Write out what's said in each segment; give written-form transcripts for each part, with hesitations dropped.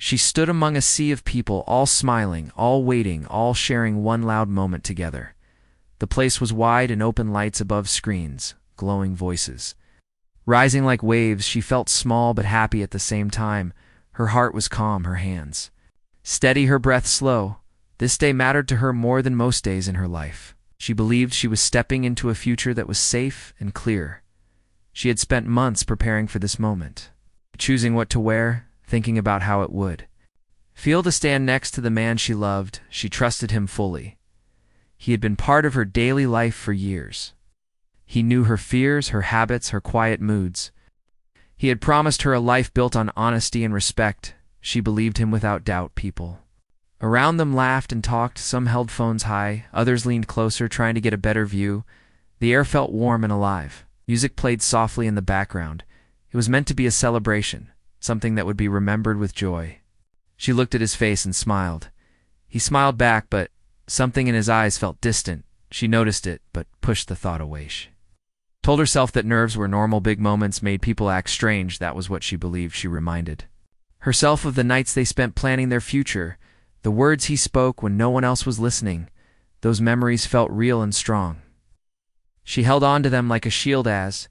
She stood among a sea of people, all smiling, all waiting, all sharing one loud moment together. The place was wide and open, lights above screens, glowing voices. Rising like waves, she felt small but happy at the same time. Her heart was calm, her hands steady, her breath slow. This day mattered to her more than most days in her life. She believed she was stepping into a future that was safe and clear. She had spent months preparing for this moment, choosing what to wear, thinking about how it would feel to stand next to the man she loved. She trusted him fully. He had been part of her daily life for years. He knew her fears, her habits, her quiet moods. He had promised her a life built on honesty and respect. She believed him without doubt. People around them laughed and talked. Some held phones high, others leaned closer, trying to get a better view. The air felt warm and alive. Music played softly in the background. It was meant to be a celebration, something that would be remembered with joy. She looked at his face and smiled. He smiled back, but something in his eyes felt distant. She noticed it, but pushed the thought away. She told herself that nerves were normal. Big moments made people act strange. That was what she believed. She reminded herself of the nights they spent planning their future, the words he spoke when no one else was listening. Those memories felt real and strong. She held on to them like a shield as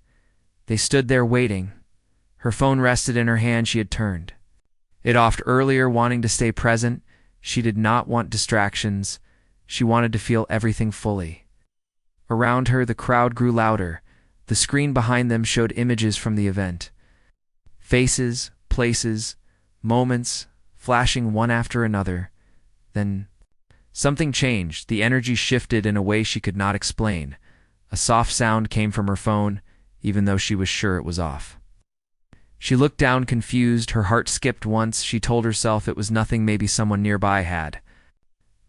they stood there waiting. Her phone rested in her hand. She had turned it off earlier, wanting to stay present. She did not want distractions. She wanted to feel everything fully. Around her, the crowd grew louder. The screen behind them showed images from the event. Faces, places, moments, flashing one after another. Then something changed. The energy shifted in a way she could not explain. A soft sound came from her phone, even though she was sure it was off. She looked down, confused. Her heart skipped once. She told herself it was nothing. Maybe someone nearby had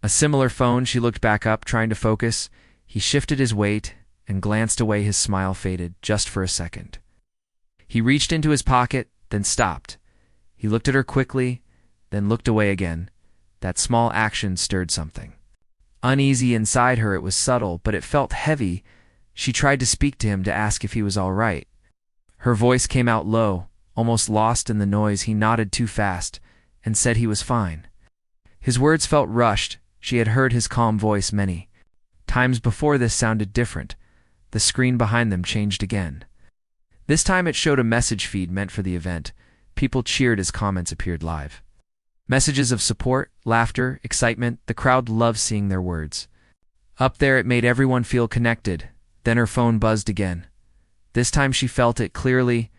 a similar phone. She looked back up, trying to focus. He shifted his weight and glanced away. His smile faded just for a second. He reached into his pocket, then stopped. He looked at her quickly, then looked away again. That small action stirred something uneasy inside her. It was subtle, but it felt heavy. She tried to speak to him, to ask if he was all right. Her voice came out low, almost lost in the noise. He nodded too fast and said he was fine. His words felt rushed. She had heard his calm voice many times before. This sounded different. The screen behind them changed again. This time it showed a message feed meant for the event. People cheered as comments appeared live. Messages of support, laughter, excitement. The crowd loved seeing their words. Up there, it made everyone feel connected. Then her phone buzzed again. This time she felt it clearly.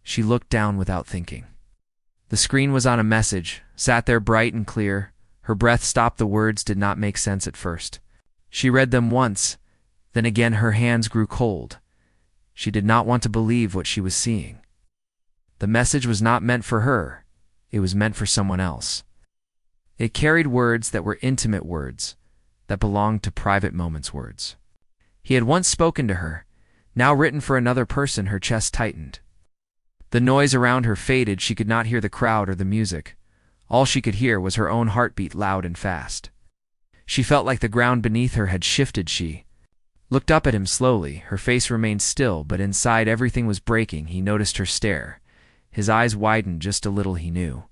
She looked down without thinking. The screen was on a message, sat there bright and clear. Her breath stopped. The words did not make sense at first. She read them once, then again. Her hands grew cold. She did not want to believe what she was seeing. The message was not meant for her. It was meant for someone else. It carried words that were intimate words, that belonged to private moments. Words he had once spoken to her, now written for another person. Her chest tightened. The noise around her faded. She could not hear the crowd or the music. All she could hear was her own heartbeat, loud and fast. She felt like the ground beneath her had shifted. She looked up at him slowly. Her face remained still, but inside everything was breaking. He noticed her stare. His eyes widened just a little. He knew.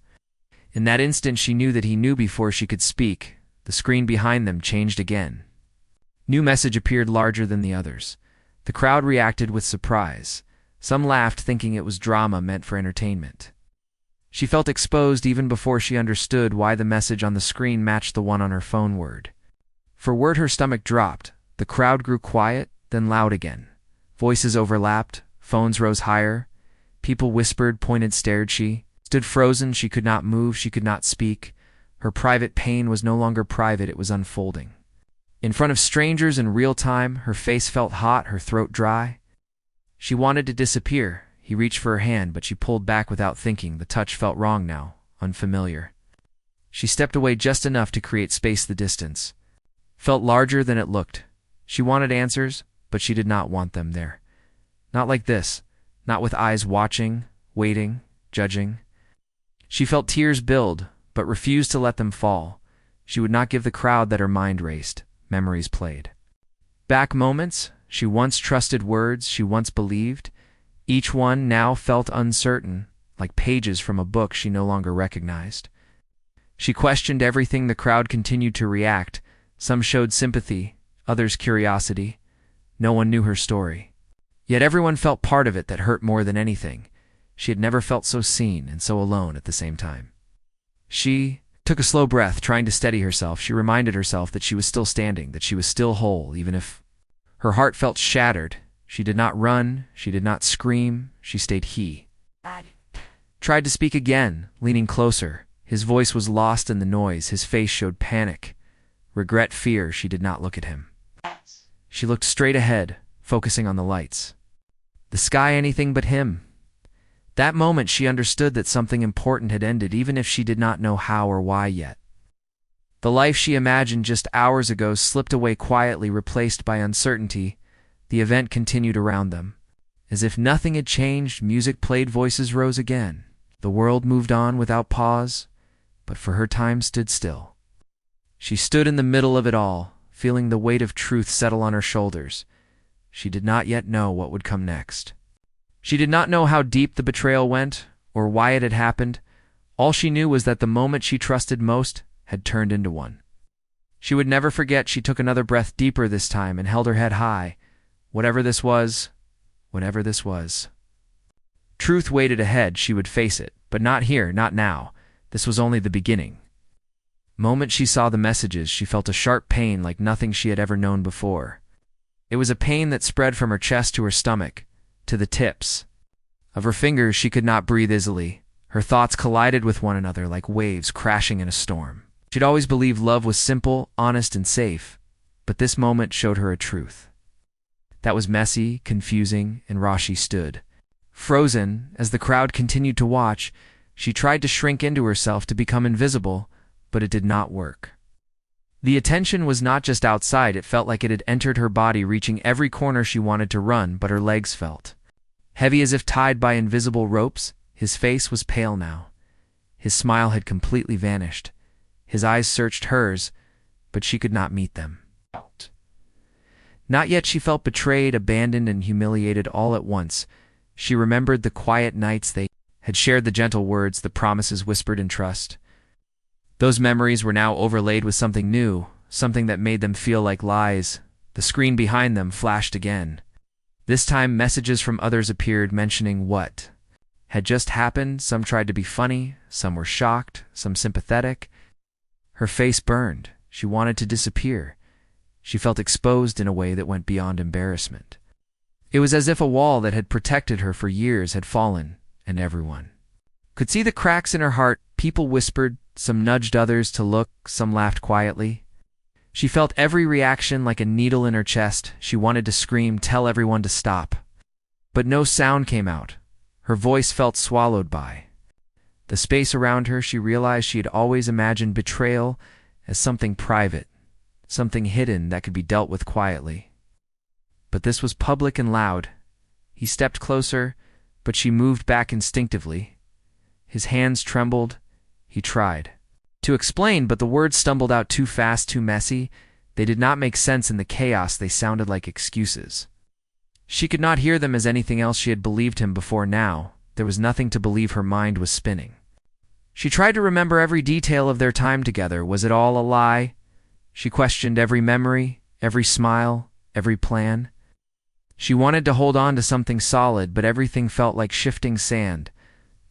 In that instant she knew that he knew before she could speak. The screen behind them changed again. New message appeared, larger than the others. The crowd reacted with surprise. Some laughed, thinking it was drama meant for entertainment. She felt exposed even before she understood why the message on the screen matched the one on her phone. Word for word, her stomach dropped. The crowd grew quiet, then loud again. Voices overlapped. Phones rose higher. People whispered, pointed, stared. She stood frozen. She could not move. She could not speak. Her private pain was no longer private. It was unfolding in front of strangers in real time. Her face felt hot, her throat dry. She wanted to disappear. He reached for her hand, but she pulled back without thinking. The touch felt wrong now, unfamiliar. She stepped away just enough to create space. The distance felt larger than it looked. She wanted answers, but she did not want them there. Not like this. Not with eyes watching, waiting, judging. She felt tears build, but refused to let them fall. She would not give the crowd that. Her mind raced. Memories played back. Moments she once trusted, words she once believed. Each one now felt uncertain, like pages from a book she no longer recognized. She questioned everything. The crowd continued to react. Some showed sympathy, others curiosity. No one knew her story. Yet everyone felt part of it that hurt more than anything. She had never felt so seen and so alone at the same time. She took a slow breath, trying to steady herself. She reminded herself that she was still standing, that she was still whole, even if her heart felt shattered. She did not run, she did not scream, she stayed. He tried to speak again, leaning closer. His voice was lost in the noise. His face showed panic, regret, fear. She did not look at him. She looked straight ahead, focusing on the lights. The sky, anything but him. That moment she understood that something important had ended, even if she did not know how or why yet. The life she imagined just hours ago slipped away quietly, replaced by uncertainty. The event continued around them. As if nothing had changed, music played, voices rose again. The world moved on without pause, but for her time stood still. She stood in the middle of it all, feeling the weight of truth settle on her shoulders. She did not yet know what would come next. She did not know how deep the betrayal went, or why it had happened. All she knew was that the moment she trusted most had turned into one. She would never forget. She took another breath, deeper this time, and held her head high. Whatever this was, whatever this was. Truth waited ahead. She would face it, but not here, not now. This was only the beginning. The moment she saw the messages, she felt a sharp pain like nothing she had ever known before. It was a pain that spread from her chest to her stomach, to the tips of her fingers. She could not breathe easily. Her thoughts collided with one another like waves crashing in a storm. She'd always believed love was simple, honest, and safe, but this moment showed her a truth that was messy, confusing, and raw. She stood, frozen, as the crowd continued to watch. She tried to shrink into herself, to become invisible, but it did not work. The attention was not just outside, it felt like it had entered her body, reaching every corner. She wanted to run, but her legs felt heavy as if tied by invisible ropes. His face was pale now. His smile had completely vanished. His eyes searched hers, but she could not meet them. Not yet. She felt betrayed, abandoned, and humiliated all at once. She remembered the quiet nights they had shared, the gentle words, the promises whispered in trust. Those memories were now overlaid with something new, something that made them feel like lies. The screen behind them flashed again. This time messages from others appeared, mentioning what had just happened. Some tried to be funny, some were shocked, some sympathetic. Her face burned. She wanted to disappear. She felt exposed in a way that went beyond embarrassment. It was as if a wall that had protected her for years had fallen, and everyone could see the cracks in her heart. People whispered, some nudged others to look, some laughed quietly. She felt every reaction like a needle in her chest. She wanted to scream, tell everyone to stop. But no sound came out. Her voice felt swallowed by the space around her. She realized she had always imagined betrayal as something private, something hidden that could be dealt with quietly. But this was public and loud. He stepped closer, but she moved back instinctively. His hands trembled. He tried to explain, but the words stumbled out too fast, too messy. They did not make sense in the chaos. They sounded like excuses. She could not hear them as anything else she had believed him before. Now there was nothing to believe. Her mind was spinning. She tried to remember every detail of their time together. Was it all a lie? She questioned every memory, every smile, every plan. She wanted to hold on to something solid, but everything felt like shifting sand.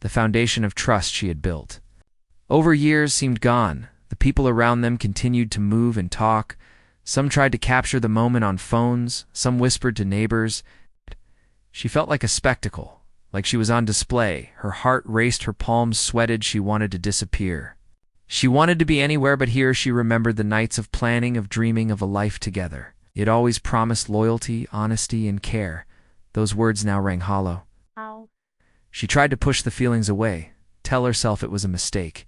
The foundation of trust she had built over years seemed gone. The people around them continued to move and talk. Some tried to capture the moment on phones. Some whispered to neighbors. She felt like a spectacle, like she was on display. Her heart raced, her palms sweated. She wanted to disappear. She wanted to be anywhere but here. She remembered the nights of planning, of dreaming of a life together. It always promised loyalty, honesty, and care. Those words now rang hollow. She tried to push the feelings away, tell herself it was a mistake.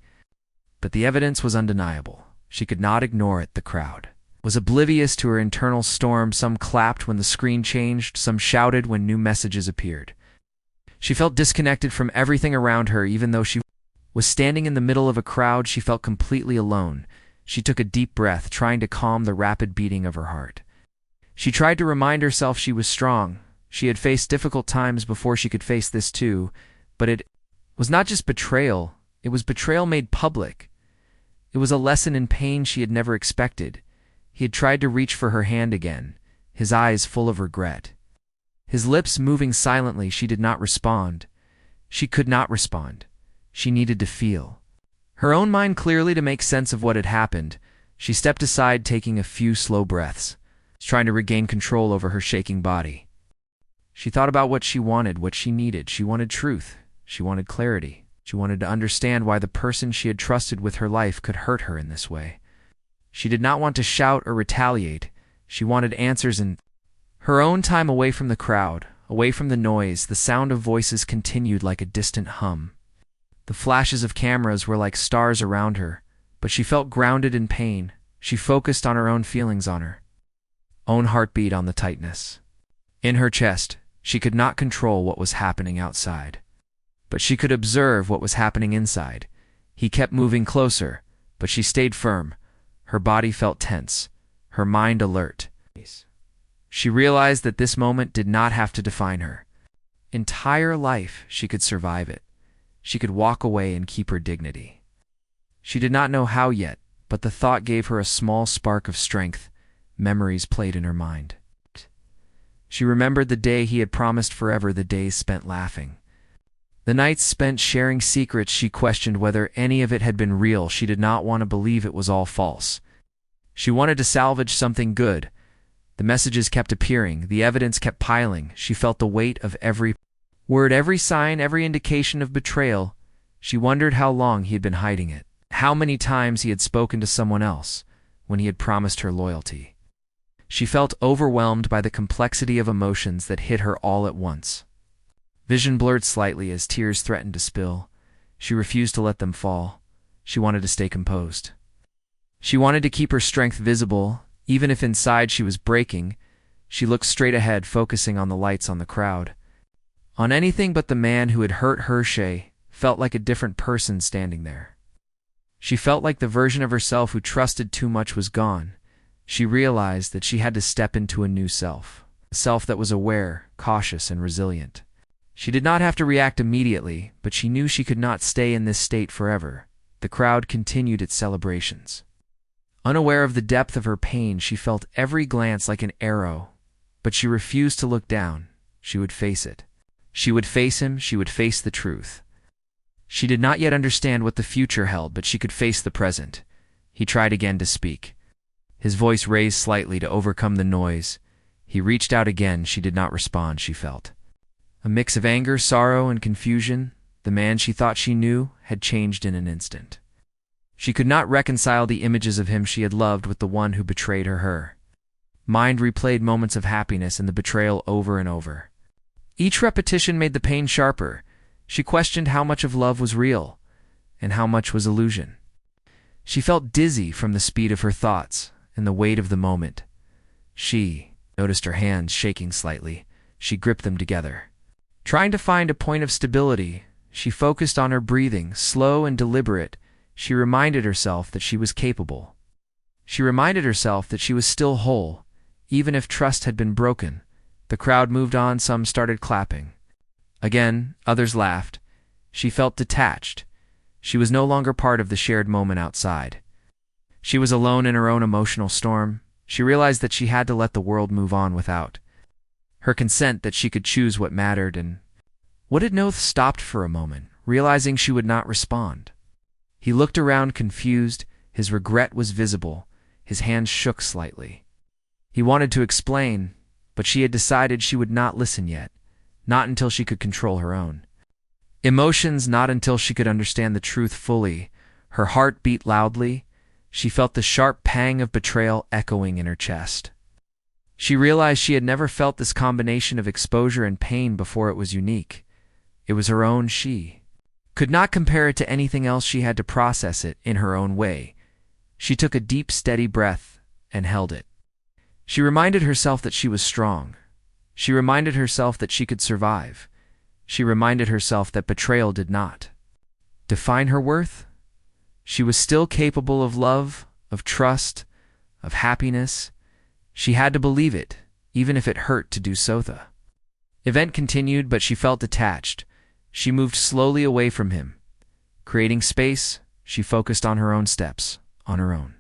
But the evidence was undeniable. She could not ignore it. The crowd was oblivious to her internal storm. Some clapped when the screen changed. Some shouted when new messages appeared. She felt disconnected from everything around her. Even though she was standing in the middle of a crowd, she felt completely alone. She took a deep breath, trying to calm the rapid beating of her heart. She tried to remind herself she was strong. She had faced difficult times before. She could face this too. But it was not just betrayal. It was betrayal made public. It was a lesson in pain she had never expected. He had tried to reach for her hand again, his eyes full of regret. His lips moving silently, she did not respond. She could not respond. She needed to feel. Her own mind clearly to make sense of what had happened. She stepped aside, taking a few slow breaths, trying to regain control over her shaking body. She thought about what she wanted, what she needed. She wanted truth. She wanted clarity. She wanted to understand why the person she had trusted with her life could hurt her in this way. She did not want to shout or retaliate. She wanted answers and her own time away from the crowd, away from the noise. The sound of voices continued like a distant hum. The flashes of cameras were like stars around her, but she felt grounded in pain. She focused on her own feelings, on her own heartbeat, on the tightness in her chest. She could not control what was happening outside, but she could observe what was happening inside. He kept moving closer, but she stayed firm. Her body felt tense, her mind alert. She realized that this moment did not have to define her entire life. She could survive it. She could walk away and keep her dignity. She did not know how yet, but the thought gave her a small spark of strength. Memories played in her mind. She remembered the day he had promised forever, the days spent laughing, the nights spent sharing secrets. She questioned whether any of it had been real. She did not want to believe it was all false. She wanted to salvage something good. The messages kept appearing. The evidence kept piling. She felt the weight of every word, every sign, every indication of betrayal. She wondered how long he had been hiding it, how many times he had spoken to someone else when he had promised her loyalty. She felt overwhelmed by the complexity of emotions that hit her all at once. Vision blurred slightly as tears threatened to spill. She refused to let them fall. She wanted to stay composed. She wanted to keep her strength visible, even if inside she was breaking. She looked straight ahead, focusing on the lights, on the crowd, on anything but the man who had hurt her. She felt like a different person standing there. She felt like the version of herself who trusted too much was gone. She realized that she had to step into a new self, a self that was aware, cautious, and resilient. She did not have to react immediately, but she knew she could not stay in this state forever. The crowd continued its celebrations. Unaware of the depth of her pain, she felt every glance like an arrow, but she refused to look down. She would face it. She would face him. She would face the truth. She did not yet understand what the future held, but she could face the present. He tried again to speak. His voice raised slightly to overcome the noise. He reached out again. She did not respond. She felt a mix of anger, sorrow, and confusion. The man she thought she knew had changed in an instant. She could not reconcile the images of him she had loved with the one who betrayed her. Mind replayed moments of happiness and the betrayal over and over. Each repetition made the pain sharper. She questioned how much of love was real and how much was illusion. She felt dizzy from the speed of her thoughts and the weight of the moment. She noticed her hands shaking slightly. She gripped them together. Trying to find a point of stability, she focused on her breathing, slow and deliberate. She reminded herself that she was capable. She reminded herself that she was still whole, even if trust had been broken. The crowd moved on. Some started clapping. Again, others laughed. She felt detached. She was no longer part of the shared moment outside. She was alone in her own emotional storm. She realized that she had to let the world move on without her consent, that she could choose what mattered. And what did Noth stopped for a moment, realizing she would not respond. He looked around, confused. His regret was visible. His hands shook slightly. He wanted to explain, but she had decided she would not listen yet, not until she could control her own emotions, not until she could understand the truth fully. Her heart beat loudly. She felt the sharp pang of betrayal echoing in her chest. She realized she had never felt this combination of exposure and pain before. It was unique. It was her own. She could not compare it to anything else. She had to process it in her own way. She took a deep, steady breath and held it. She reminded herself that she was strong. She reminded herself that she could survive. She reminded herself that betrayal did not define her worth. She was still capable of love, of trust, of happiness. She had to believe it, even if it hurt to do so. The event continued, but she felt detached. She moved slowly away from him. Creating space, she focused on her own steps, on her own.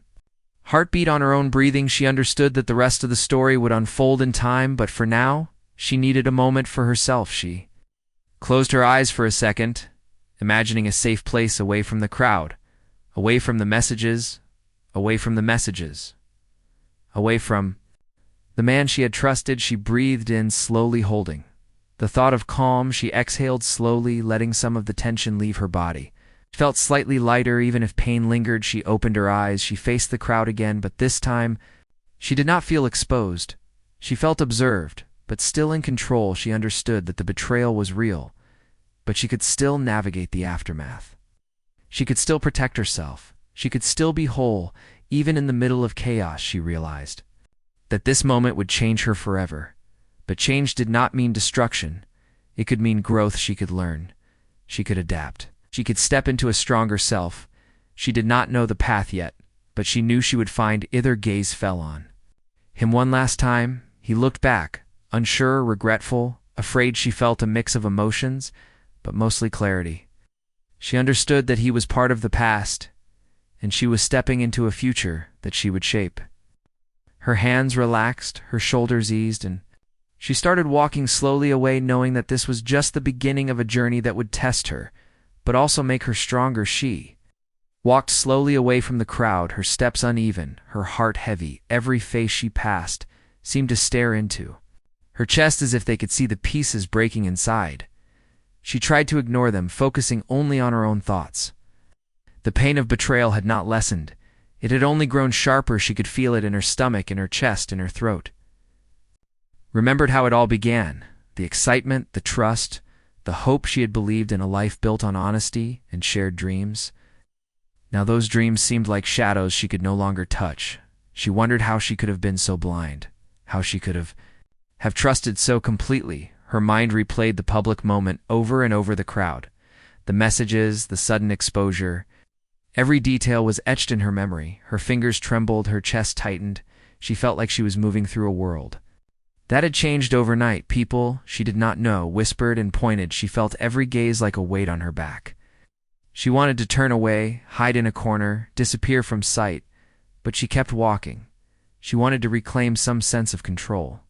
Heartbeat on her own breathing, she understood that the rest of the story would unfold in time, but for now, she needed a moment for herself. She closed her eyes for a second, imagining a safe place away from the crowd, away from the messages, away from the messages, away from the man she had trusted. She breathed in, slowly holding the thought of calm. She exhaled slowly, letting some of the tension leave her body. She felt slightly lighter, even if pain lingered. She opened her eyes. She faced the crowd again, but this time, she did not feel exposed. She felt observed, but still in control. She understood that the betrayal was real, but she could still navigate the aftermath. She could still protect herself. She could still be whole, even in the middle of chaos. She realized that this moment would change her forever. But change did not mean destruction. It could mean growth. She could learn. She could adapt. She could step into a stronger self. She did not know the path yet, but she knew she would find it. Their gaze fell on him one last time. He looked back, unsure, regretful, afraid. She felt a mix of emotions, but mostly clarity. She understood that he was part of the past, and she was stepping into a future that she would shape. Her hands relaxed, her shoulders eased, and she started walking slowly away, knowing that this was just the beginning of a journey that would test her, but also make her stronger. She walked slowly away from the crowd, her steps uneven, her heart heavy. Every face she passed seemed to stare into her chest as if they could see the pieces breaking inside. She tried to ignore them, focusing only on her own thoughts. The pain of betrayal had not lessened. It had only grown sharper. She could feel it in her stomach, in her chest, in her throat. Remembered how it all began, the excitement, the trust, the hope. She had believed in a life built on honesty and shared dreams. Now those dreams seemed like shadows she could no longer touch. She wondered how she could have been so blind, how she could have trusted so completely. Her mind replayed the public moment over and over. The crowd, the messages, the sudden exposure. Every detail was etched in her memory. Her fingers trembled, her chest tightened. She felt like she was moving through a world that had changed overnight. People she did not know whispered and pointed. She felt every gaze like a weight on her back. She wanted to turn away, hide in a corner, disappear from sight, but she kept walking. She wanted to reclaim some sense of control.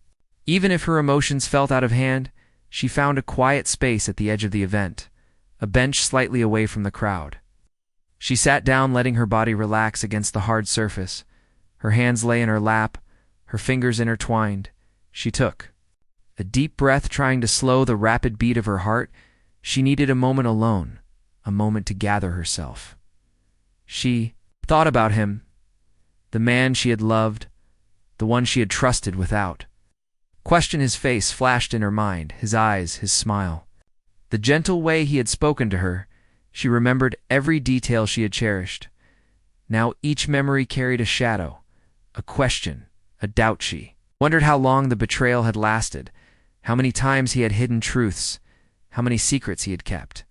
Even if her emotions felt out of hand, she found a quiet space at the edge of the event, a bench slightly away from the crowd. She sat down, letting her body relax against the hard surface. Her hands lay in her lap, her fingers intertwined. She took a deep breath, trying to slow the rapid beat of her heart. She needed a moment alone, a moment to gather herself. She thought about him, the man she had loved, the one she had trusted without question. His face flashed in her mind, his eyes, his smile, the gentle way he had spoken to her. She remembered every detail she had cherished. Now each memory carried a shadow, a question, a doubt. She wondered how long the betrayal had lasted, how many times he had hidden truths, how many secrets he had kept.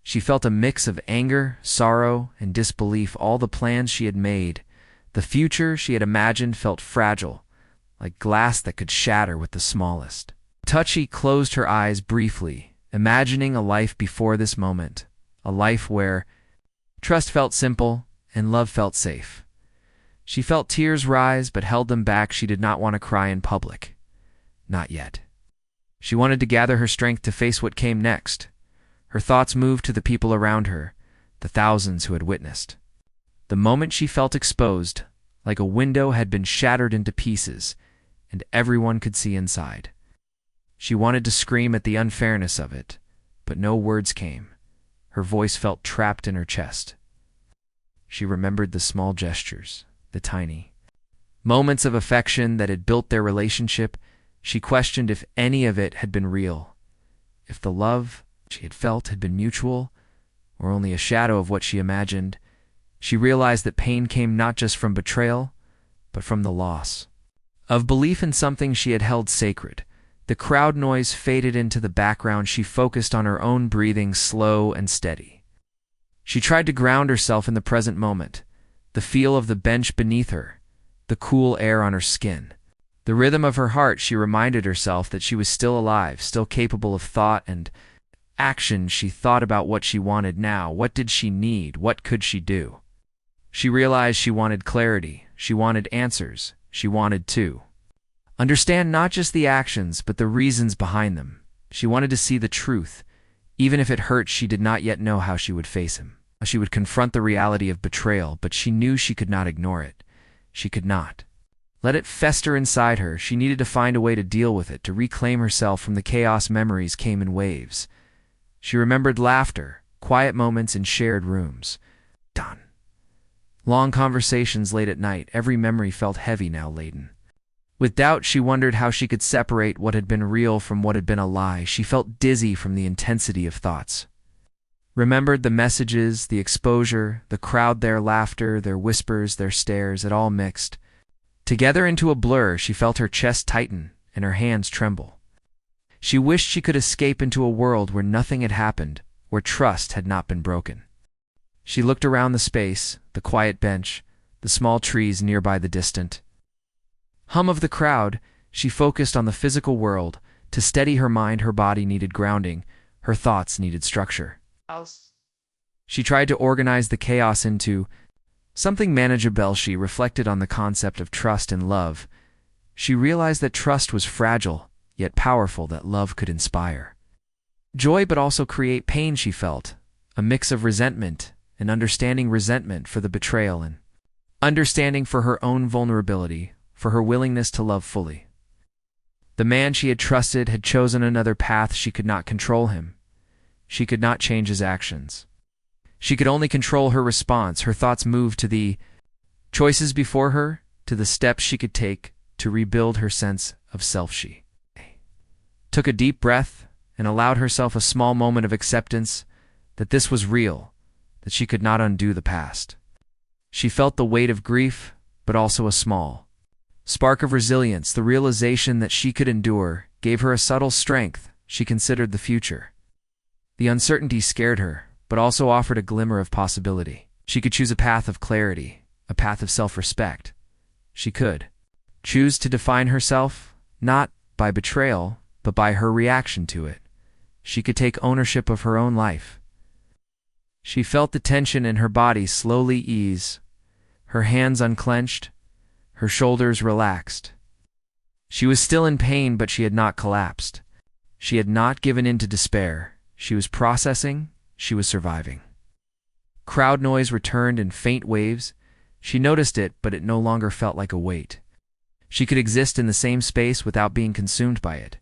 She felt a mix of anger, sorrow, and disbelief. All the plans she had made, the future she had imagined, felt fragile, like glass that could shatter with the smallest touch. She closed her eyes briefly, imagining a life before this moment, a life where trust felt simple and love felt safe. She felt tears rise, but held them back. She did not want to cry in public. Not yet. She wanted to gather her strength to face what came next. Her thoughts moved to the people around her, the thousands who had witnessed. The moment she felt exposed, like a window had been shattered into pieces, and everyone could see inside. She wanted to scream at the unfairness of it, but no words came. Her voice felt trapped in her chest. She remembered the small gestures, the tiny moments of affection that had built their relationship. She questioned if any of it had been real, if the love she had felt had been mutual, or only a shadow of what she imagined. She realized that pain came not just from betrayal, but from the loss of belief in something she had held sacred. The crowd noise faded into the background. She focused on her own breathing, slow and steady. She tried to ground herself in the present moment, the feel of the bench beneath her, the cool air on her skin, the rhythm of her heart. She reminded herself that she was still alive, still capable of thought and action. She thought about what she wanted now. What did she need? What could she do? She realized she wanted clarity, she wanted answers, she wanted to understand not just the actions, but the reasons behind them. She wanted to see the truth. Even if it hurt, she did not yet know how she would face him. She would confront the reality of betrayal, but she knew she could not ignore it. She could not let it fester inside her. She needed to find a way to deal with it, to reclaim herself from the chaos. Memories came in waves. She remembered laughter, quiet moments in shared rooms. Done. Long conversations late at night. Every memory felt heavy now, laden with doubt. She wondered how she could separate what had been real from what had been a lie. She felt dizzy from the intensity of thoughts. Remembered the messages, the exposure, the crowd, their laughter, their whispers, their stares. It all mixed together into a blur. She felt her chest tighten and her hands tremble. She wished she could escape into a world where nothing had happened, where trust had not been broken. She looked around the space, the quiet bench, the small trees nearby, the distant hum of the crowd. She focused on the physical world. To steady her mind, her body needed grounding, her thoughts needed structure. She tried to organize the chaos into something manageable. She reflected on the concept of trust and love. She realized that trust was fragile, yet powerful, that love could inspire joy but also create pain. She felt a mix of resentment and understanding, resentment for the betrayal and understanding for her own vulnerability, for her willingness to love fully. The man she had trusted had chosen another path. She could not control him. She could not change his actions. She could only control her response. Her thoughts moved to the choices before her, to the steps she could take to rebuild her sense of self. She took a deep breath and allowed herself a small moment of acceptance that this was real, that she could not undo the past. She felt the weight of grief, but also a small spark of resilience. The realization that she could endure gave her a subtle strength. She considered the future. The uncertainty scared her, but also offered a glimmer of possibility. She could choose a path of clarity, a path of self-respect. She could choose to define herself, not by betrayal, but by her reaction to it. She could take ownership of her own life. She felt the tension in her body slowly ease, her hands unclenched, her shoulders relaxed. She was still in pain, but she had not collapsed. She had not given in to despair. She was processing, she was surviving. Crowd noise returned in faint waves. She noticed it, but it no longer felt like a weight. She could exist in the same space without being consumed by it.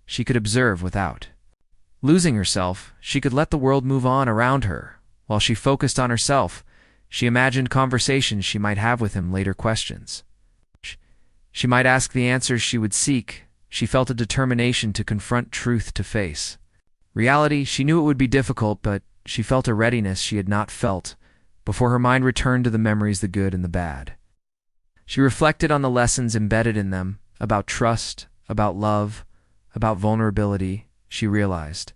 She could observe without losing herself. She could let the world move on around her. While she focused on herself, she imagined conversations she might have with him later, questions she might ask, the answers she would seek. She felt a determination to confront truth, to face reality. She knew it would be difficult, but she felt a readiness she had not felt before. Her mind returned to the memories, the good and the bad. She reflected on the lessons embedded in them, about trust, about love, about vulnerability. She realized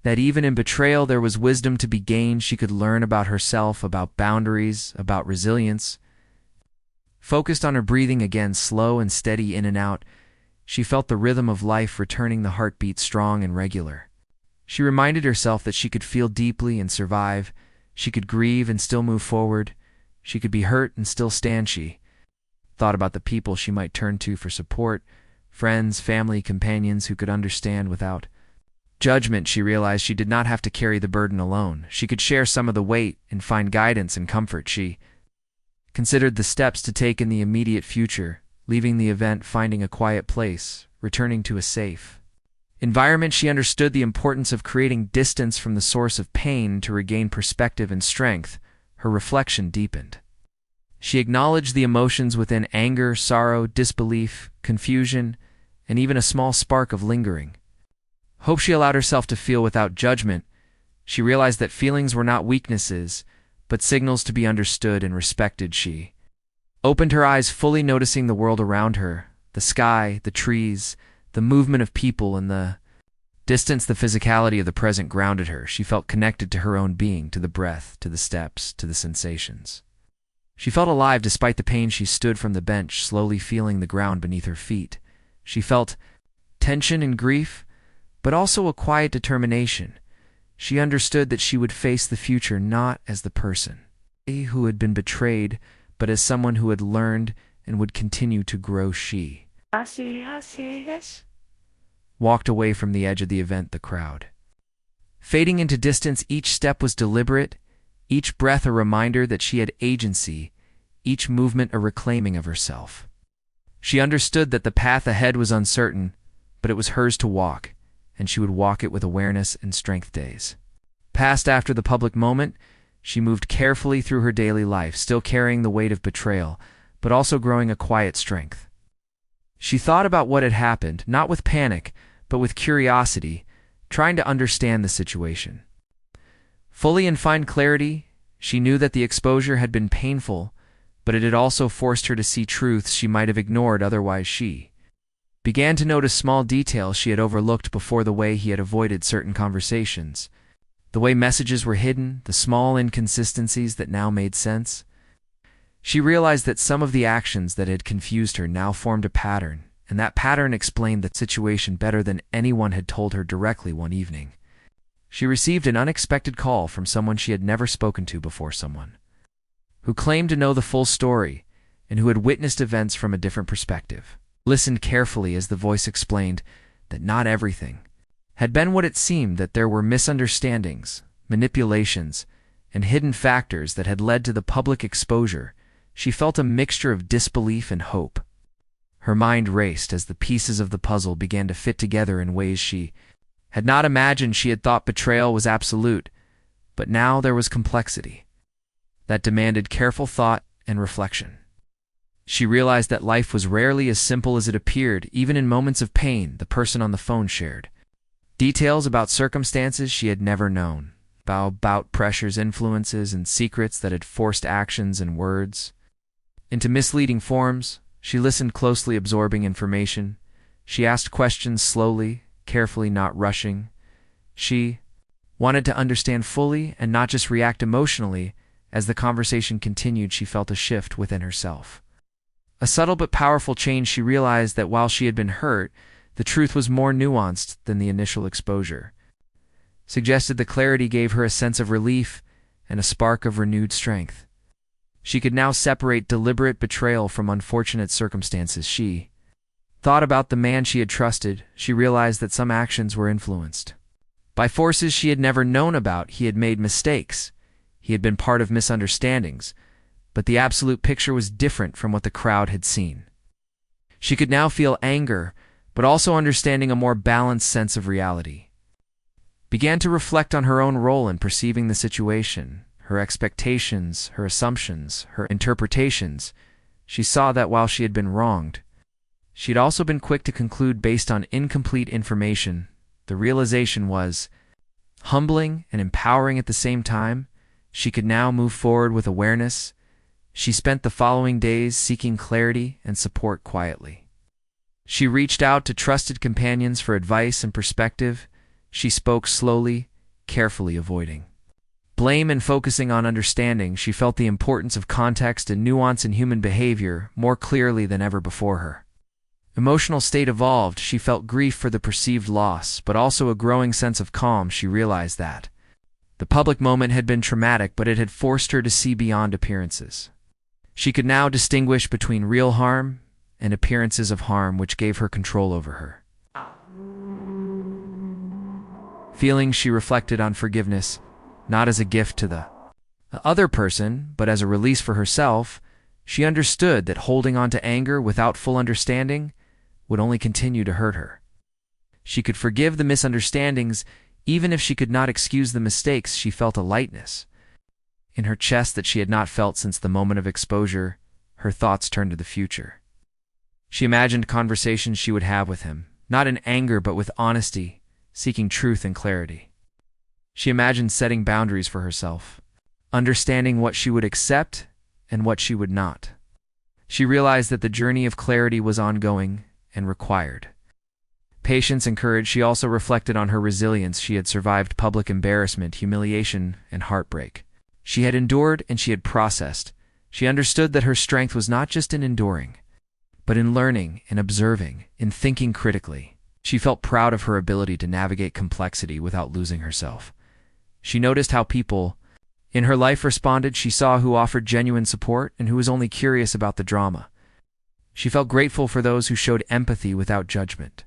that even in betrayal there was wisdom to be gained. She could learn about herself, about boundaries, about resilience. Focused on her breathing again, slow and steady in and out, she felt the rhythm of life returning, the heartbeat strong and regular. She reminded herself that she could feel deeply and survive. She could grieve and still move forward. She could be hurt and still stand. She thought about the people she might turn to for support, friends, family, companions who could understand without judgment. She realized she did not have to carry the burden alone. She could share some of the weight and find guidance and comfort. She considered the steps to take in the immediate future, leaving the event, finding a quiet place, returning to a safe environment. She understood the importance of creating distance from the source of pain to regain perspective and strength. Her reflection deepened. She acknowledged the emotions within: anger, sorrow, disbelief, confusion, and even a small spark of lingering hope. She allowed herself to feel without judgment. She realized that feelings were not weaknesses, but signals to be understood and respected. She opened her eyes fully, noticing the world around her, the sky, the trees, the movement of people, and the distance. The physicality of the present grounded her. She felt connected to her own being, to the breath, to the steps, to the sensations. She felt alive despite the pain. She stood from the bench, slowly feeling the ground beneath her feet. She felt tension and grief, but also a quiet determination. She understood that she would face the future not as the person who had been betrayed, but as someone who had learned and would continue to grow. She walked away from the edge of the event, the crowd fading into distance. Each step was deliberate, each breath a reminder that she had agency, each movement a reclaiming of herself. She understood that the path ahead was uncertain, but it was hers to walk, and she would walk it with awareness and strength. Days passed after the public moment. She moved carefully through her daily life, still carrying the weight of betrayal, but also growing a quiet strength. She thought about what had happened, not with panic, but with curiosity, trying to understand the situation. Fully and find clarity, she knew that the exposure had been painful, but it had also forced her to see truths she might have ignored otherwise. She began to notice small details she had overlooked before, the way he had avoided certain conversations, the way messages were hidden, the small inconsistencies that now made sense. She realized that some of the actions that had confused her now formed a pattern, and that pattern explained the situation better than anyone had told her directly. One evening, she received an unexpected call from someone she had never spoken to before, someone who claimed to know the full story and who had witnessed events from a different perspective. Listened carefully as the voice explained that not everything had been what it seemed, that there were misunderstandings, manipulations, and hidden factors that had led to the public exposure. She felt a mixture of disbelief and hope. Her mind raced as the pieces of the puzzle began to fit together in ways she had not imagined. She had thought betrayal was absolute, but now there was complexity that demanded careful thought and reflection. She realized that life was rarely as simple as it appeared. Even in moments of pain, the person on the phone shared details about circumstances she had never known, about pressures, influences, and secrets that had forced actions and words into misleading forms. She listened closely, absorbing information. She asked questions slowly, carefully, not rushing. She wanted to understand fully and not just react emotionally. As the conversation continued, she felt a shift within herself. A subtle but powerful change. She realized that while she had been hurt, the truth was more nuanced than the initial exposure suggested. The clarity gave her a sense of relief and a spark of renewed strength. She could now separate deliberate betrayal from unfortunate circumstances. She thought about the man she had trusted. She realized that some actions were influenced by forces she had never known about. He had made mistakes. He had been part of misunderstandings, but the absolute picture was different from what the crowd had seen. She could now feel anger, but also understanding, a more balanced sense of reality. Began to reflect on her own role in perceiving the situation, her expectations, her assumptions, her interpretations. She saw that while she had been wronged, she had also been quick to conclude based on incomplete information. The realization was humbling and empowering at the same time. She could now move forward with awareness. She spent the following days seeking clarity and support quietly. She reached out to trusted companions for advice and perspective. She spoke slowly, carefully, avoiding blame and focusing on understanding. She felt the importance of context and nuance in human behavior more clearly than ever before. Her emotional state evolved. She felt grief for the perceived loss, but also a growing sense of calm. She realized that the public moment had been traumatic, but it had forced her to see beyond appearances. She could now distinguish between real harm and appearances of harm, which gave her control over her feelings. She reflected on forgiveness, not as a gift to the other person, but as a release for herself. She understood that holding on to anger without full understanding would only continue to hurt her. She could forgive the misunderstandings, even if she could not excuse the mistakes. She felt a lightness in her chest that she had not felt since the moment of exposure. Her thoughts turned to the future. She imagined conversations she would have with him, not in anger but with honesty, seeking truth and clarity. She imagined setting boundaries for herself, understanding what she would accept and what she would not. She realized that the journey of clarity was ongoing and required patience and courage. She also reflected on her resilience. She had survived public embarrassment, humiliation, and heartbreak. She had endured and she had processed. She understood that her strength was not just in enduring, but in learning, in observing, in thinking critically. She felt proud of her ability to navigate complexity without losing herself. She noticed how people In her life responded, she saw who offered genuine support and who was only curious about the drama. She felt grateful for those who showed empathy without judgment.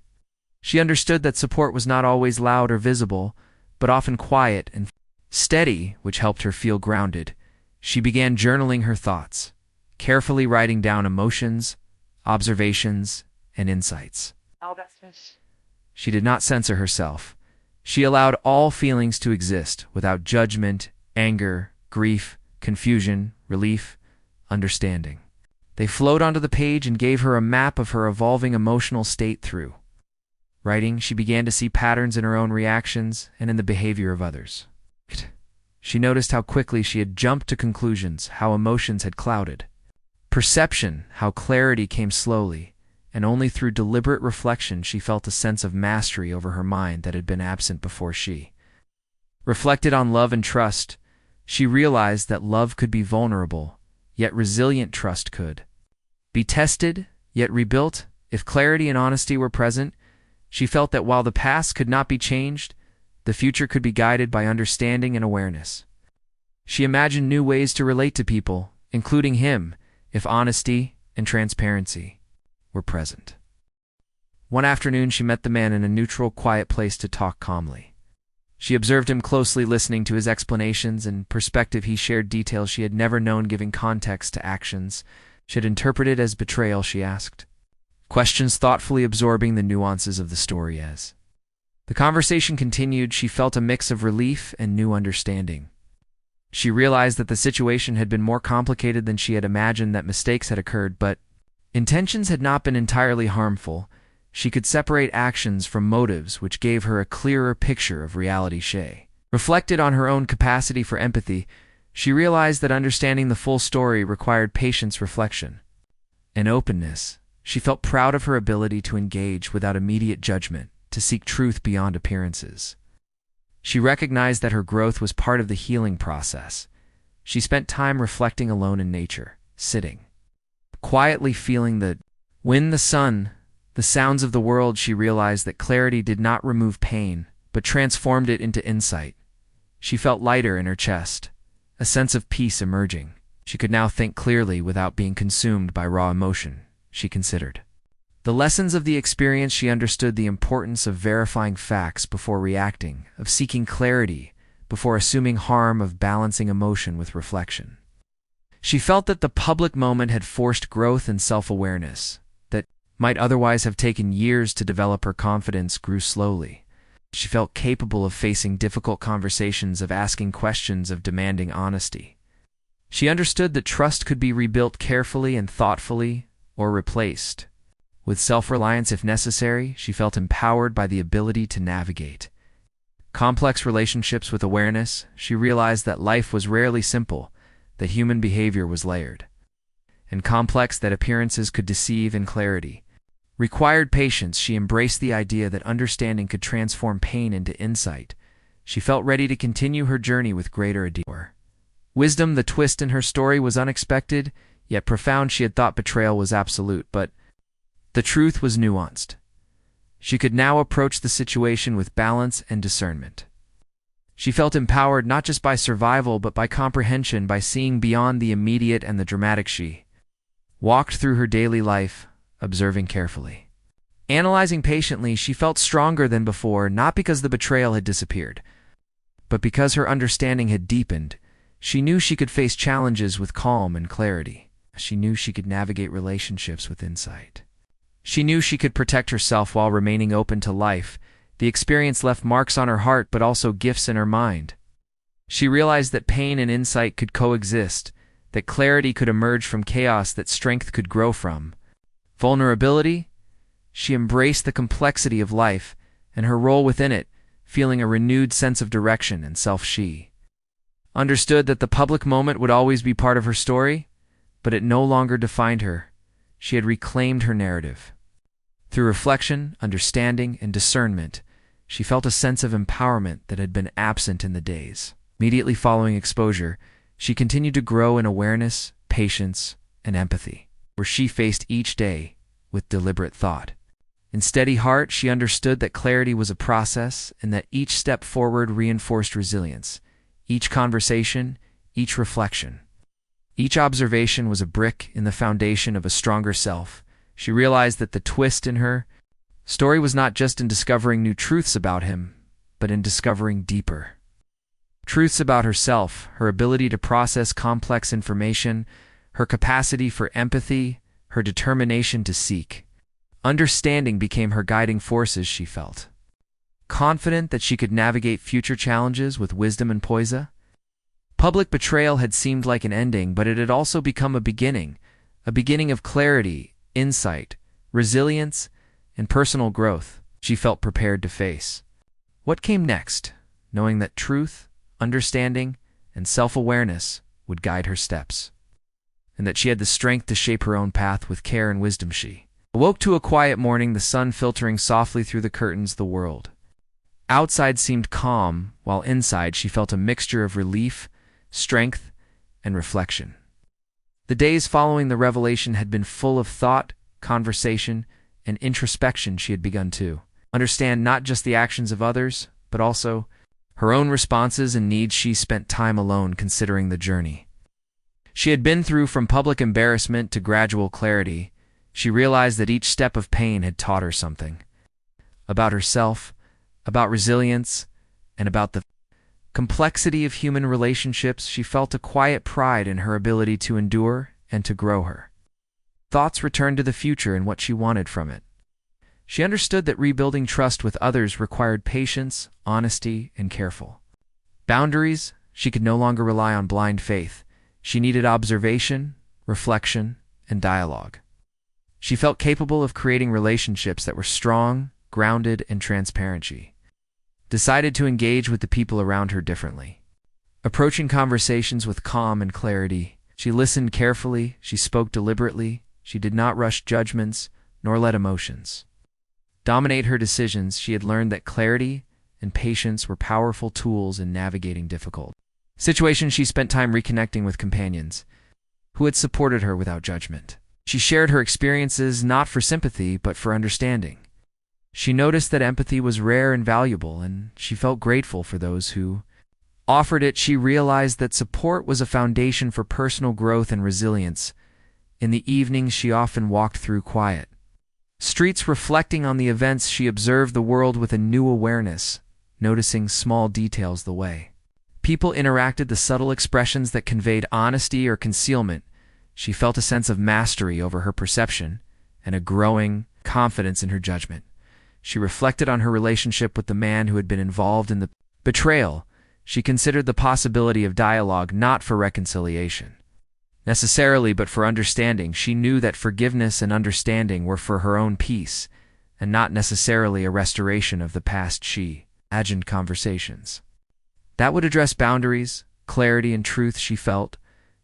She understood that support was not always loud or visible, but often quiet and steady, which helped her feel grounded. She began journaling her thoughts, carefully writing down emotions, observations, and insights. She did not censor herself. She allowed all feelings to exist without judgment, anger, grief, confusion, relief, understanding. They flowed onto the page and gave her a map of her evolving emotional state. Through writing, she began to see patterns in her own reactions and in the behavior of others. She noticed how quickly she had jumped to conclusions, how emotions had clouded perception, how clarity came slowly, and only through deliberate reflection she felt a sense of mastery over her mind that had been absent before she reflected on love and trust. She realized that love could be vulnerable, yet resilient trust could be tested, yet rebuilt. If clarity and honesty were present, she felt that while the past could not be changed, the future could be guided by understanding and awareness. She imagined new ways to relate to people, including him, if honesty and transparency were present. One afternoon, she met the man in a neutral, quiet place to talk calmly. She observed him closely, listening to his explanations and perspective. He shared details she had never known, giving context to actions she had interpreted as betrayal. She asked questions, thoughtfully absorbing the nuances of the story. As the conversation continued, she felt a mix of relief and new understanding. She realized that the situation had been more complicated than she had imagined, that mistakes had occurred, but intentions had not been entirely harmful. She could separate actions from motives, which gave her a clearer picture of reality. She reflected on her own capacity for empathy. She realized that understanding the full story required patience, reflection, and openness. She felt proud of her ability to engage without immediate judgment, to seek truth beyond appearances. She recognized that her growth was part of the healing process. She spent time reflecting alone in nature, sitting quietly, feeling the wind, the sun, the sounds of the world. She realized that clarity did not remove pain, but transformed it into insight. She felt lighter in her chest, a sense of peace emerging. She could now think clearly without being consumed by raw emotion. She considered the lessons of the experience. She understood the importance of verifying facts before reacting, of seeking clarity before assuming harm, of balancing emotion with reflection. She felt that the public moment had forced growth and self-awareness that might otherwise have taken years to develop. Her confidence grew slowly. She felt capable of facing difficult conversations, of asking questions, of demanding honesty. She understood that trust could be rebuilt carefully and thoughtfully, or replaced with self-reliance if necessary. She felt empowered by the ability to navigate complex relationships with awareness. She realized that life was rarely simple, that human behavior was layered and complex, that appearances could deceive, and clarity required patience. She embraced the idea that understanding could transform pain into insight. She felt ready to continue her journey with greater wisdom. The twist in her story was unexpected, yet profound. She had thought betrayal was absolute, but the truth was nuanced. She could now approach the situation with balance and discernment. She felt empowered not just by survival, but by comprehension, by seeing beyond the immediate and the dramatic. She walked through her daily life, observing carefully, analyzing patiently. She felt stronger than before, not because the betrayal had disappeared, but because her understanding had deepened. She knew she could face challenges with calm and clarity. She knew she could navigate relationships with insight. She knew she could protect herself while remaining open to life. The experience left marks on her heart, but also gifts in her mind. She realized that pain and insight could coexist, that clarity could emerge from chaos, that strength could grow from vulnerability. She embraced the complexity of life and her role within it, feeling a renewed sense of direction and self. She understood that the public moment would always be part of her story, but it no longer defined her. She had reclaimed her narrative. Through reflection, understanding, and discernment, she felt a sense of empowerment that had been absent in the days immediately following exposure. She continued to grow in awareness, patience, and empathy, where she faced each day with deliberate thought. In steady heart, she understood that clarity was a process and that each step forward reinforced resilience. Each conversation, each reflection. Each observation was a brick in the foundation of a stronger self. She realized that the twist in her story was not just in discovering new truths about him, but in discovering deeper truths about herself, her ability to process complex information, her capacity for empathy, her determination to seek. Understanding became her guiding force as she felt confident that she could navigate future challenges with wisdom and poise. Public betrayal had seemed like an ending, but it had also become a beginning of clarity, insight, resilience, and personal growth she felt prepared to face. What came next, knowing that truth, understanding, and self-awareness would guide her steps, and that she had the strength to shape her own path with care and wisdom. She awoke to a quiet morning, the sun filtering softly through the curtains. The world outside seemed calm, while inside she felt a mixture of relief, strength, and reflection. The days following the revelation had been full of thought, conversation, and introspection. She had begun to understand not just the actions of others, but also her own responses and needs. She spent time alone considering the journey she had been through, from public embarrassment to gradual clarity. She realized that each step of pain had taught her something about herself, about resilience, and about the complexity of human relationships. She felt a quiet pride in her ability to endure and to grow. Her thoughts returned to the future and what she wanted from it. She understood that rebuilding trust with others required patience, honesty, and careful boundaries. She could no longer rely on blind faith. She needed observation, reflection, and dialogue. She felt capable of creating relationships that were strong, grounded, and transparent. She decided to engage with the people around her differently, approaching conversations with calm and clarity. She listened carefully, she spoke deliberately, she did not rush judgments, nor let emotions dominate her decisions. She had learned that clarity and patience were powerful tools in navigating difficult situations. She spent time reconnecting with companions who had supported her without judgment. She shared her experiences not for sympathy, but for understanding. She noticed that empathy was rare and valuable, and she felt grateful for those who offered it. She realized that support was a foundation for personal growth and resilience. In the evenings, she often walked through quiet streets, reflecting on the events. She observed the world with a new awareness, noticing small details, the way people interacted, the subtle expressions that conveyed honesty or concealment. She felt a sense of mastery over her perception and a growing confidence in her judgment. She reflected on her relationship with the man who had been involved in the betrayal. She considered the possibility of dialogue, not for reconciliation necessarily, but for understanding. She knew that forgiveness and understanding were for her own peace, and not necessarily a restoration of the past. She imagined conversations that would address boundaries, clarity, and truth. She felt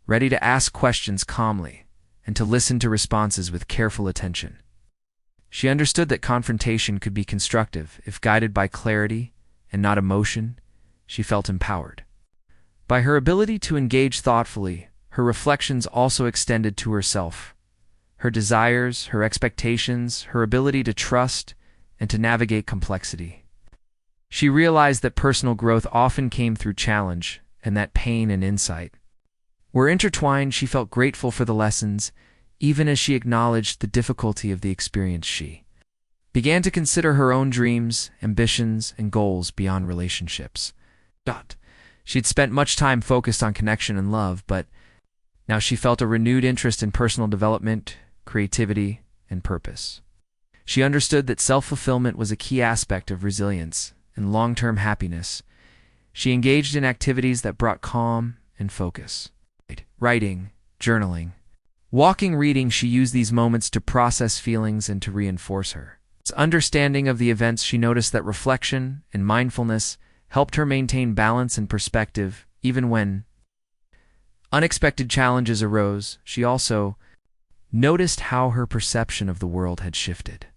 ready to ask questions calmly and to listen to responses with careful attention. She understood that confrontation could be constructive if guided by clarity and not emotion. She felt empowered by her ability to engage thoughtfully. Her reflections also extended to herself, her desires, her expectations, her ability to trust and to navigate complexity. She realized that personal growth often came through challenge, and that pain and insight were intertwined. She felt grateful for the lessons, even as she acknowledged the difficulty of the experience. She began to consider her own dreams, ambitions, and goals beyond relationships. She'd spent much time focused on connection and love, but now she felt a renewed interest in personal development, creativity, and purpose. She understood that self-fulfillment was a key aspect of resilience and long-term happiness. She engaged in activities that brought calm and focus. Writing, journaling, walking, reading. She used these moments to process feelings and to reinforce her understanding of the events. She noticed that reflection and mindfulness helped her maintain balance and perspective, even when unexpected challenges arose. She also noticed how her perception of the world had shifted.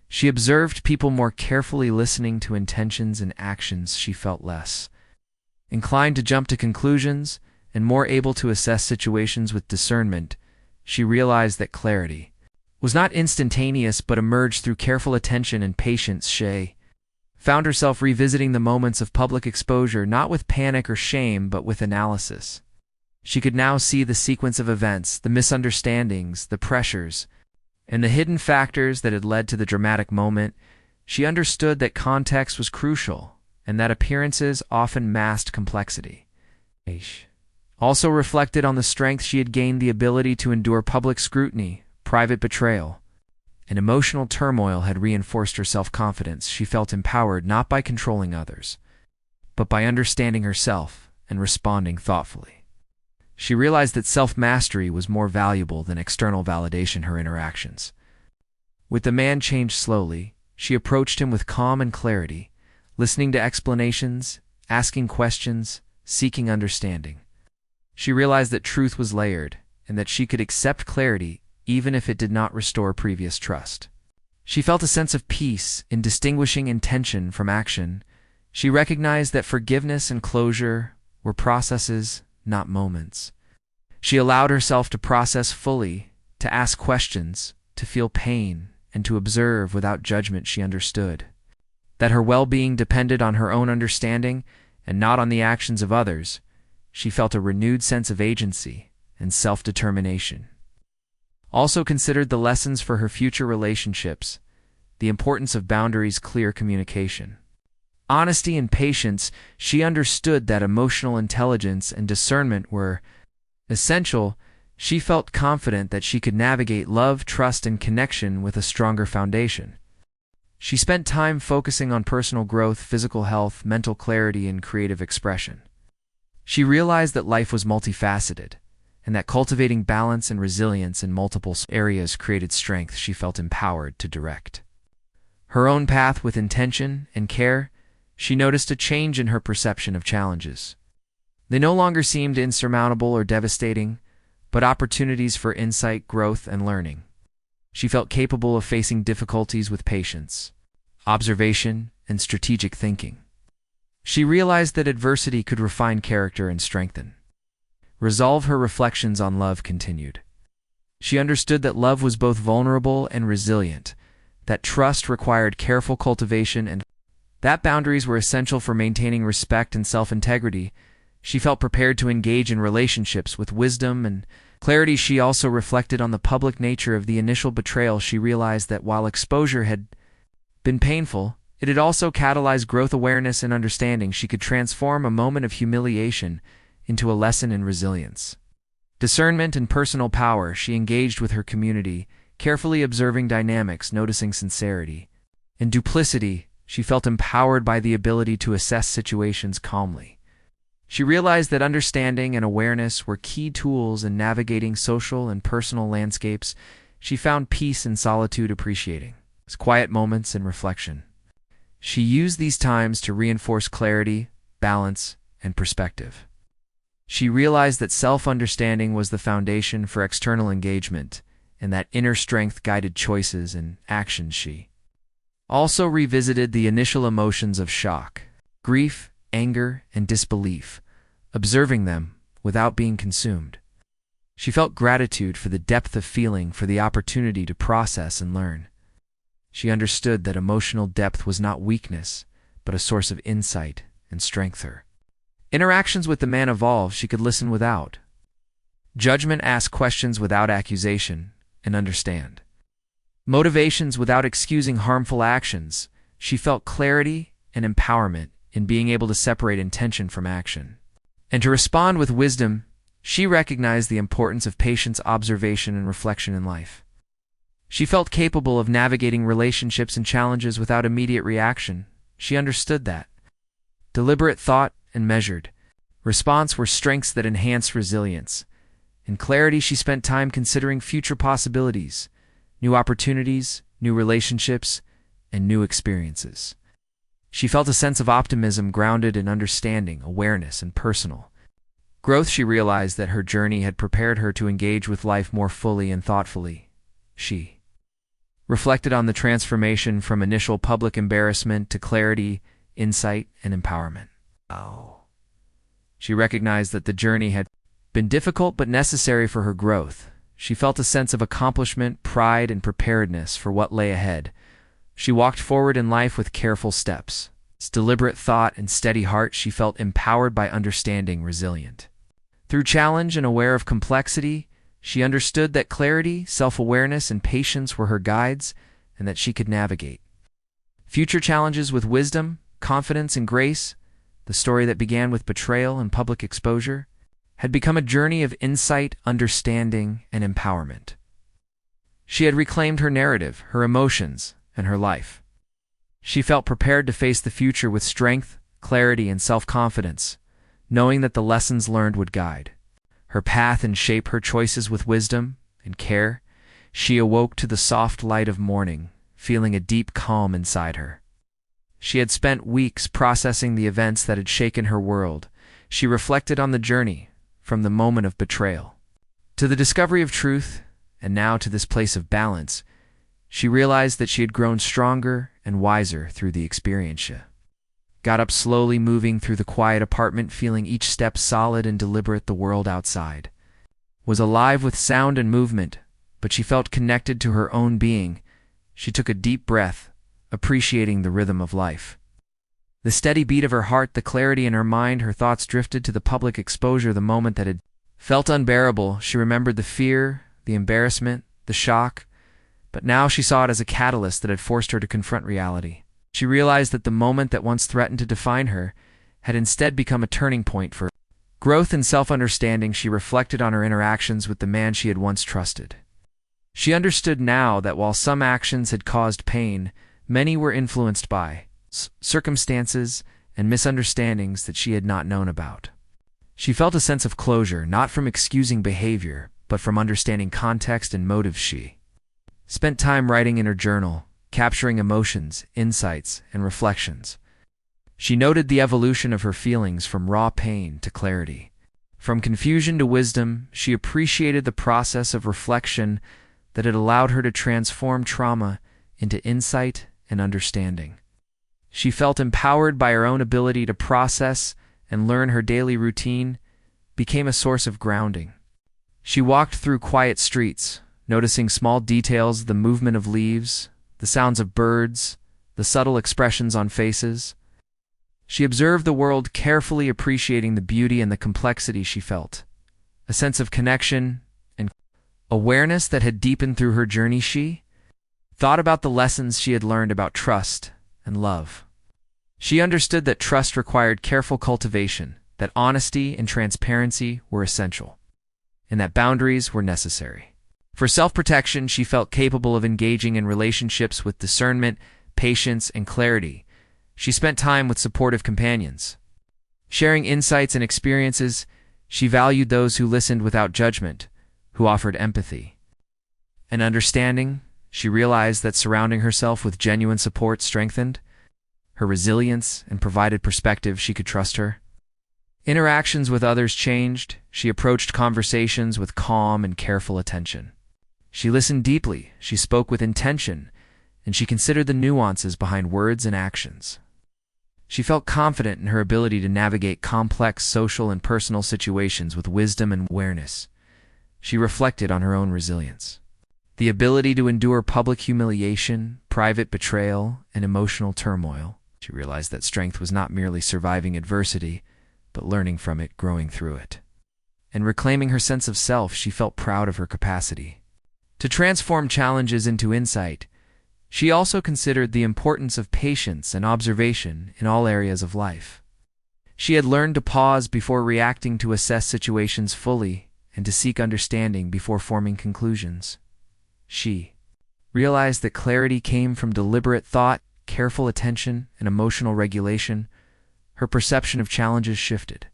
She observed people more carefully, listening to intentions and actions. She felt less inclined to jump to conclusions and more able to assess situations with discernment. She realized that clarity was not instantaneous but emerged through careful attention and patience. She found herself revisiting the moments of public exposure, not with panic or shame, but with analysis. She could now see the sequence of events, the misunderstandings, the pressures, and the hidden factors that had led to the dramatic moment. She understood that context was crucial and that appearances often masked complexity. Also reflected on the strength she had gained, the ability to endure public scrutiny, private betrayal, and emotional turmoil had reinforced her self-confidence. She felt empowered not by controlling others, but by understanding herself and responding thoughtfully. She realized that self-mastery was more valuable than external validation. Her interactions with the man changed slowly. She approached him with calm and clarity, listening to explanations, asking questions, seeking understanding. She realized that truth was layered and that she could accept clarity even if it did not restore previous trust. She felt a sense of peace in distinguishing intention from action. She recognized that forgiveness and closure were processes, not moments. She allowed herself to process fully, to ask questions, to feel pain, and to observe without judgment. She understood that her well-being depended on her own understanding and not on the actions of others. She felt a renewed sense of agency and self-determination. Also considered the lessons for her future relationships, the importance of boundaries, clear communication, honesty, and patience. She understood that emotional intelligence and discernment were essential. She felt confident that she could navigate love, trust, and connection with a stronger foundation. She spent time focusing on personal growth, physical health, mental clarity, and creative expression. She realized that life was multifaceted, and that cultivating balance and resilience in multiple areas created strength. She felt empowered to direct her own path with intention and care. She noticed a change in her perception of challenges. They no longer seemed insurmountable or devastating, but opportunities for insight, growth, and learning. She felt capable of facing difficulties with patience, observation, and strategic thinking. She realized that adversity could refine character and strengthen resolve. Her reflections on love continued. She understood that love was both vulnerable and resilient, that trust required careful cultivation, and that boundaries were essential for maintaining respect and self-integrity. She felt prepared to engage in relationships with wisdom and clarity. She also reflected on the public nature of the initial betrayal. She realized that while exposure had been painful, it had also catalyzed growth, awareness, and understanding. She could transform a moment of humiliation into a lesson in resilience, discernment, and personal power. She engaged with her community, carefully observing dynamics, noticing sincerity and duplicity. She felt empowered by the ability to assess situations calmly. She realized that understanding and awareness were key tools in navigating social and personal landscapes. She found peace in solitude, appreciating quiet moments and reflection. She used these times to reinforce clarity, balance, and perspective. She realized that self-understanding was the foundation for external engagement, and that inner strength guided choices and actions. She also revisited the initial emotions of shock, grief, anger, and disbelief, observing them without being consumed. She felt gratitude for the depth of feeling, for the opportunity to process and learn. She understood that emotional depth was not weakness, but a source of insight and strength. Her interactions with the man evolved. She could listen without judgment, ask questions without accusation, and understand motivations without excusing harmful actions. She felt clarity and empowerment in being able to separate intention from action and to respond with wisdom. She recognized the importance of patience, observation, and reflection in life. She felt capable of navigating relationships and challenges without immediate reaction. She understood that deliberate thought and measured response were strengths that enhanced resilience. In clarity, she spent time considering future possibilities, new opportunities, new relationships, and new experiences. She felt a sense of optimism grounded in understanding, awareness, and personal growth. She realized that her journey had prepared her to engage with life more fully and thoughtfully. She reflected on the transformation from initial public embarrassment to clarity, insight, and empowerment. She recognized that the journey had been difficult but necessary for her growth. She felt a sense of accomplishment, pride, and preparedness for what lay ahead. She walked forward in life with careful steps, deliberate thought, and steady heart. She felt empowered by understanding, resilient Through challenge and aware of complexity, she understood that clarity, self-awareness, and patience were her guides, and that she could navigate future challenges with wisdom, confidence, and grace. The story that began with betrayal and public exposure had become a journey of insight, understanding, and empowerment. She had reclaimed her narrative, her emotions, and her life. She felt prepared to face the future with strength, clarity, and self-confidence, knowing that the lessons learned would guide her path and shape her choices with wisdom and care. She awoke to the soft light of morning, feeling a deep calm inside her. She had spent weeks processing the events that had shaken her world. She reflected on the journey, from the moment of betrayal to the discovery of truth, and now to this place of balance. She realized that she had grown stronger and wiser through the experience. She got up slowly, moving through the quiet apartment, feeling each step solid and deliberate. The world outside was alive with sound and movement, but she felt connected to her own being. She took a deep breath, appreciating the rhythm of life. The steady beat of her heart, the clarity in her mind. Her thoughts drifted to the public exposure, the moment that had felt unbearable. She remembered the fear, the embarrassment, the shock, but now she saw it as a catalyst that had forced her to confront reality. She realized that the moment that once threatened to define her had instead become a turning point for growth and self-understanding. She reflected on her interactions with the man she had once trusted. She understood now that while some actions had caused pain, many were influenced by circumstances and misunderstandings that she had not known about. She felt a sense of closure, not from excusing behavior, but from understanding context and motives. She spent time writing in her journal, capturing emotions, insights, and reflections. She noted the evolution of her feelings from raw pain to clarity, from confusion to wisdom. She appreciated the process of reflection that had allowed her to transform trauma into insight and understanding. She felt empowered by her own ability to process and learn. Her daily routine became a source of grounding. She walked through quiet streets, noticing small details, the movement of leaves, the sounds of birds, the subtle expressions on faces. She observed the world carefully, appreciating the beauty and the complexity. She felt a sense of connection and awareness that had deepened through her journey. She thought about the lessons she had learned about trust and love. She understood that trust required careful cultivation, that honesty and transparency were essential, and that boundaries were necessary. For self-protection, she felt capable of engaging in relationships with discernment, patience, and clarity. She spent time with supportive companions, sharing insights and experiences. She valued those who listened without judgment, who offered empathy and understanding. She realized that surrounding herself with genuine support strengthened her resilience and provided perspective. She could trust her interactions with others changed. She approached conversations with calm and careful attention. She listened deeply, she spoke with intention, and she considered the nuances behind words and actions. She felt confident in her ability to navigate complex social and personal situations with wisdom and awareness. She reflected on her own resilience, the ability to endure public humiliation, private betrayal, and emotional turmoil. She realized that strength was not merely surviving adversity, but learning from it, growing through it. And reclaiming her sense of self, she felt proud of her capacity to transform challenges into insight. She also considered the importance of patience and observation in all areas of life. She had learned to pause before reacting, to assess situations fully, and to seek understanding before forming conclusions. She realized that clarity came from deliberate thought, careful attention, and emotional regulation. Her perception of challenges shifted.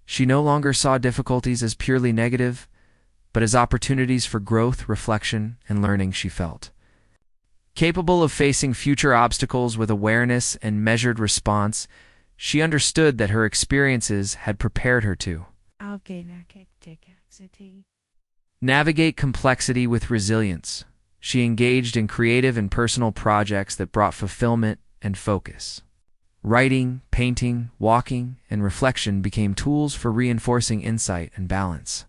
She no longer saw difficulties as purely negative, but as opportunities for growth, reflection, and learning. She felt capable of facing future obstacles with awareness and measured response. She understood that her experiences had prepared her to navigate complexity with resilience. She engaged in creative and personal projects that brought fulfillment and focus. Writing, painting, walking, and reflection became tools for reinforcing insight and balance.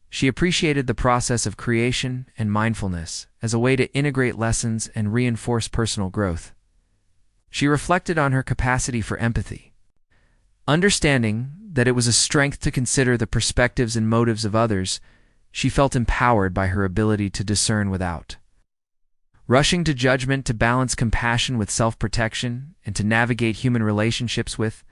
She appreciated the process of creation and mindfulness as a way to integrate lessons and reinforce personal growth. She reflected on her capacity for empathy, understanding that it was a strength to consider the perspectives and motives of others, she felt empowered by her ability to discern without rushing to judgment, to balance compassion with self-protection, and to navigate human relationships with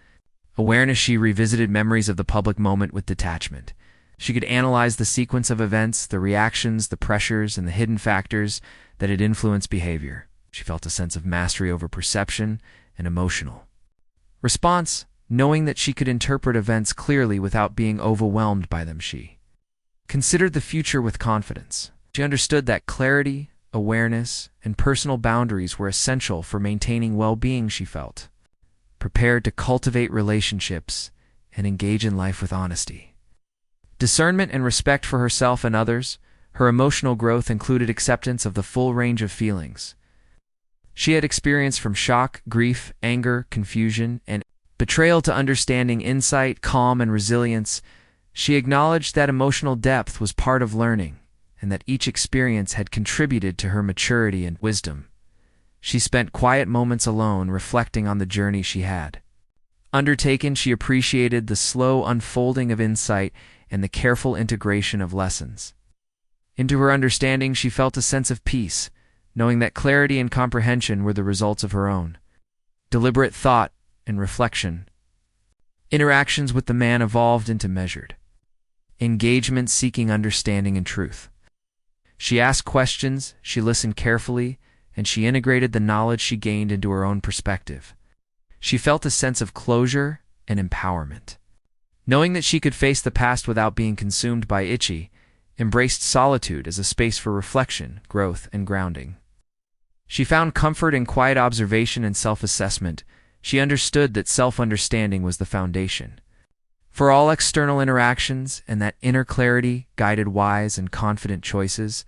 awareness. She revisited memories of the public moment with detachment. She could analyze the sequence of events, the reactions, the pressures, and the hidden factors that had influenced behavior. She felt a sense of mastery over perception and emotional response, knowing that she could interpret events clearly without being overwhelmed by them. She considered the future with confidence. She understood that clarity, awareness, and personal boundaries were essential for maintaining well-being. She felt prepared to cultivate relationships and engage in life with honesty, discernment, and respect for herself and others. Her emotional growth included acceptance of the full range of feelings she had experienced, from shock, grief, anger, confusion, and betrayal to understanding, insight, calm, and resilience. She acknowledged that emotional depth was part of learning, and that each experience had contributed to her maturity and wisdom. She spent quiet moments alone, reflecting on the journey she had undertaken. She appreciated the slow unfolding of insight and the careful integration of lessons into her understanding. She felt a sense of peace, knowing that clarity and comprehension were the results of her own deliberate thought and reflection. Interactions with the man evolved into measured engagement, seeking understanding and truth. She asked questions, she listened carefully, and she integrated the knowledge she gained into her own perspective. She felt a sense of closure and empowerment, knowing that she could face the past without being consumed by it. Embraced solitude as a space for reflection, growth, and grounding. She found comfort in quiet observation and self-assessment. She understood that self-understanding was the foundation for all external interactions, and that inner clarity guided wise and confident choices.